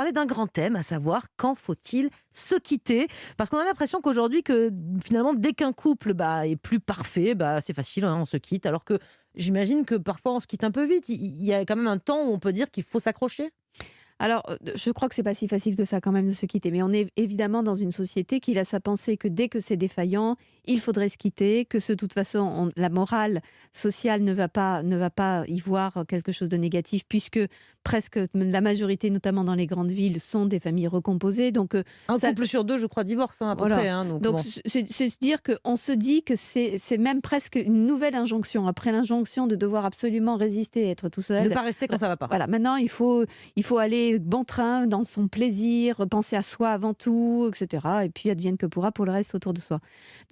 Parler d'un grand thème, à savoir quand faut-il se quitter? Parce qu'on a l'impression qu'aujourd'hui, que finalement, dès qu'un couple est plus parfait, c'est facile, hein, on se quitte. Alors que j'imagine que parfois on se quitte un peu vite. Il y a quand même un temps où on peut dire qu'il faut s'accrocher. Alors, je crois que c'est pas si facile que ça quand même de se quitter, mais on est évidemment dans une société qui laisse à penser que dès que c'est défaillant, il faudrait se quitter, que de toute façon, la morale sociale ne va pas y voir quelque chose de négatif, puisque presque la majorité, notamment dans les grandes villes, sont des familles recomposées. Donc, Un ça, couple sur deux, je crois, divorce, hein, à peu voilà. près, hein, donc Donc, bon. c'est se dire qu'on se dit que c'est même presque une nouvelle injonction. Après l'injonction de devoir absolument résister et être tout Ne seul. pas rester quand ça va pas. Voilà, maintenant il faut aller bon train dans son plaisir, penser à soi avant tout, etc. Et puis advienne que pourra pour le reste autour de soi.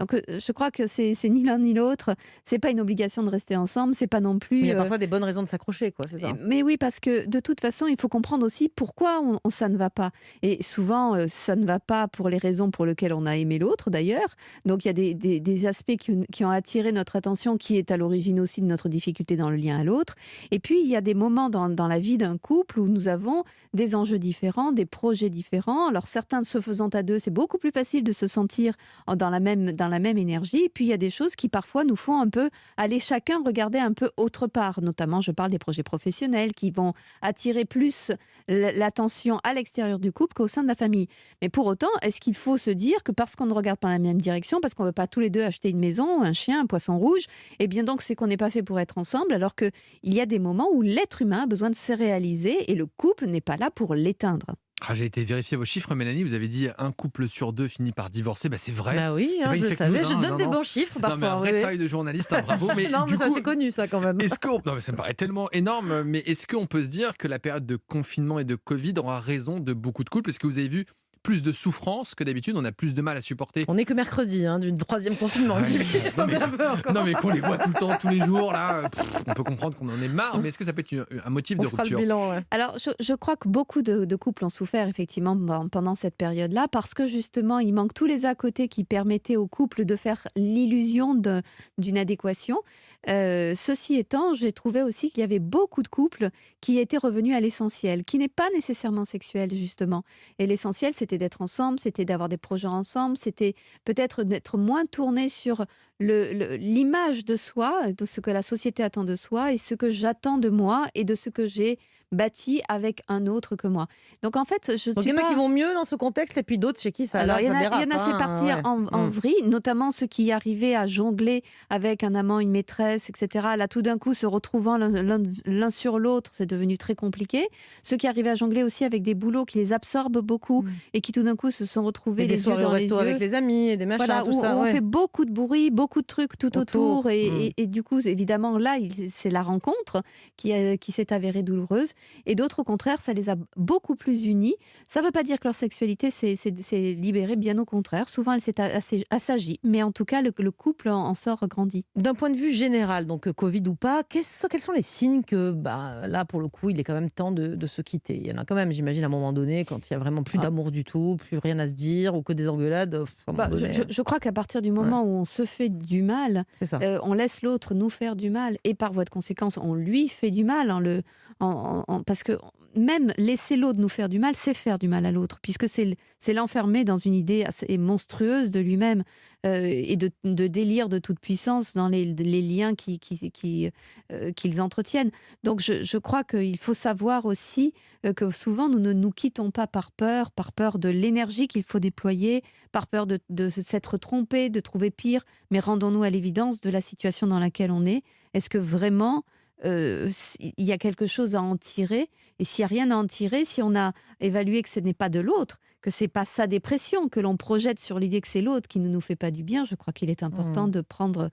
Donc je crois que c'est ni l'un ni l'autre. C'est pas une obligation de rester ensemble. C'est pas non Mais il plus. y a parfois des bonnes raisons de s'accrocher, quoi, c'est ça. Mais oui, parce que de toute façon, il faut comprendre aussi pourquoi ça ne va pas. Et souvent, ça ne va pas pour les raisons pour lesquelles on a aimé l'autre, d'ailleurs. Donc, il y a des aspects qui ont attiré notre attention, qui est à l'origine aussi de notre difficulté dans le lien à l'autre. Et puis, il y a des moments dans la vie d'un couple où nous avons des enjeux différents, des projets différents. Alors, certains se faisant à deux, c'est beaucoup plus facile de se sentir dans la même énergie. Et puis, il y a des choses qui, parfois, nous font un peu aller chacun regarder un peu autre part. Notamment, je parle des projets professionnels qui vont attirer plus l'attention à l'extérieur du couple qu'au sein de la famille. Mais pour autant, est-ce qu'il faut se dire que parce qu'on ne regarde pas dans la même direction, parce qu'on ne veut pas tous les deux acheter une maison, un chien, un poisson rouge, eh bien donc c'est qu'on n'est pas fait pour être ensemble, alors qu'il y a des moments où l'être humain a besoin de se réaliser et le couple n'est pas là pour l'éteindre. Ah, j'ai été vérifier vos chiffres, Mélanie. Vous avez dit un couple sur deux finit par divorcer. C'est vrai. Bah oui, C'est hein, pas une je fake savais, news, je hein. donne Non, des non. bons chiffres Non, mais un parfois. vrai Oui, oui. travail de journaliste, hein, bravo. Mais Non, du mais ça coup, c'est connu ça quand même. non, mais ça me paraît tellement énorme. Mais est-ce qu'on peut se dire que la période de confinement et de Covid aura raison de beaucoup de couples? Est-ce que vous avez vu plus de souffrance que d'habitude? On a plus de mal à supporter. On n'est que mercredi, hein, du troisième confinement. Ah, non, Attendez un peu encore. non, mais qu'on les voit tout le temps, tous les jours, là, on peut comprendre qu'on en est marre. Mais est-ce que ça peut être un motif On de fera le rupture? bilan. Ouais. Alors, je crois que beaucoup de couples ont souffert effectivement pendant cette période-là parce que justement, il manque tous les à côté qui permettaient au couple de faire l'illusion d'une adéquation. Ceci étant, j'ai trouvé aussi qu'il y avait beaucoup de couples qui étaient revenus à l'essentiel, qui n'est pas nécessairement sexuel justement. Et l'essentiel, c'était d'être ensemble, c'était d'avoir des projets ensemble, c'était peut-être d'être moins tourné sur l'image de soi, de ce que la société attend de soi et ce que j'attends de moi et de ce que j'ai bâti avec un autre que moi. Donc en fait, je ne Donc il suis y en a pas... qui vont mieux dans ce contexte et puis d'autres chez qui ça, Alors, là, il y en ça a, dérape. il y en a c'est Hein, parti ouais. en vrille, notamment ceux qui arrivaient à jongler avec un amant, une maîtresse, etc. Là, tout d'un coup, se retrouvant l'un sur l'autre, c'est devenu très compliqué. Ceux qui arrivaient à jongler aussi avec des boulots qui les absorbent beaucoup Mm. et qui tout d'un coup se sont retrouvés Et des les yeux soirées au dans les resto yeux. avec les amis et des machins, Voilà, tout où ça. on Ouais. fait beaucoup de bruit, beaucoup de trucs tout autour. Et, Mm. et du coup, évidemment, là, c'est la rencontre qui s'est avérée douloureuse. Et d'autres, au contraire, ça les a beaucoup plus unis. Ça ne veut pas dire que leur sexualité s'est libérée, bien au contraire. Souvent, elle s'est assagie. Mais en tout cas, le couple en sort grandi. D'un point de vue général, donc Covid ou pas, quels sont les signes que là, pour le coup, il est quand même temps de se quitter? Il y en a quand même, j'imagine, à un moment donné, quand il y a vraiment plus Ah. d'amour du tout, plus rien à se dire, ou que des engueulades, à un moment donné, Je crois qu'à partir du moment où on se fait du mal, c'est ça. on laisse l'autre nous faire du mal. Et par voie de conséquence, on lui fait du mal. Parce que même laisser l'autre nous faire du mal, c'est faire du mal à l'autre. Puisque c'est l'enfermer dans une idée assez monstrueuse de lui-même et de délire de toute puissance dans les liens qu'ils entretiennent. Donc je crois qu'il faut savoir aussi que souvent nous ne nous quittons pas par peur de l'énergie qu'il faut déployer, par peur de s'être trompé, de trouver pire, mais rendons-nous à l'évidence de la situation dans laquelle on est. Est-ce que vraiment il y a quelque chose à en tirer? Et s'il n'y a rien à en tirer, si on a évalué que ce n'est pas de l'autre, que c'est pas sa dépression, que l'on projette sur l'idée que c'est l'autre qui ne nous fait pas du bien, je crois qu'il est important de prendre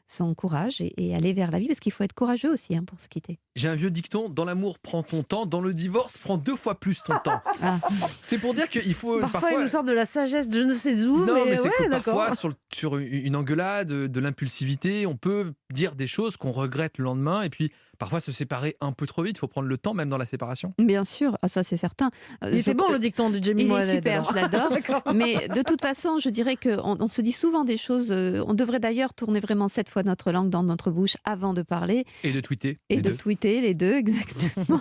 son courage et aller vers la vie, parce qu'il faut être courageux aussi pour se quitter. J'ai un vieux dicton: dans l'amour, prends ton temps, dans le divorce, prends 2 fois plus ton temps. Ah. C'est pour dire qu'il faut Parfois, il nous sort de la sagesse, je ne sais où, Non, mais c'est ouais, que d'accord. parfois, sur une engueulade, de l'impulsivité, on peut dire des choses qu'on regrette le lendemain et puis parfois se séparer un peu trop vite. Il faut prendre le temps même dans la séparation. Bien sûr, ça c'est certain. Il était bon le dicton de Jamie Il est Mohamed. super, alors. je l'adore. D'accord. Mais de toute façon, je dirais qu'on se dit souvent des choses. On devrait d'ailleurs tourner vraiment 7 fois notre langue dans notre bouche avant de parler. Et de tweeter. Et les de deux. tweeter, les deux, exactement.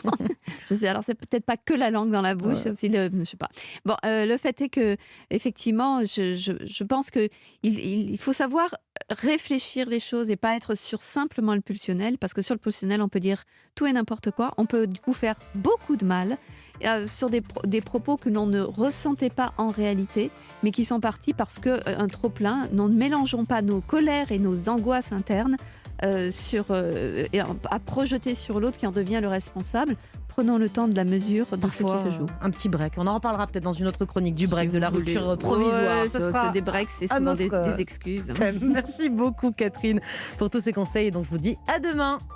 Je sais, alors c'est peut-être pas que la langue dans la bouche, Ouais. aussi je sais pas. Bon, le fait est que, effectivement, je pense qu'il faut savoir réfléchir les choses et pas être sur simplement le pulsionnel, parce que sur le pulsionnel, on peut dire tout et n'importe quoi. On peut du coup faire beaucoup de mal sur des propos que l'on ne ressentait pas en réalité, mais qui sont partis parce qu'un trop-plein. Nous ne mélangeons pas nos colères et nos angoisses internes à projeter sur l'autre qui en devient le responsable. Prenons le temps de la mesure de Parfois, ce qui se joue. un petit break. On en reparlera peut-être dans une autre chronique du break, Si de la vous voulez. rupture provisoire. Ouais, Ce sera des breaks, c'est un souvent autre, des excuses. thème. Merci beaucoup Catherine pour tous ces conseils. Donc je vous dis à demain.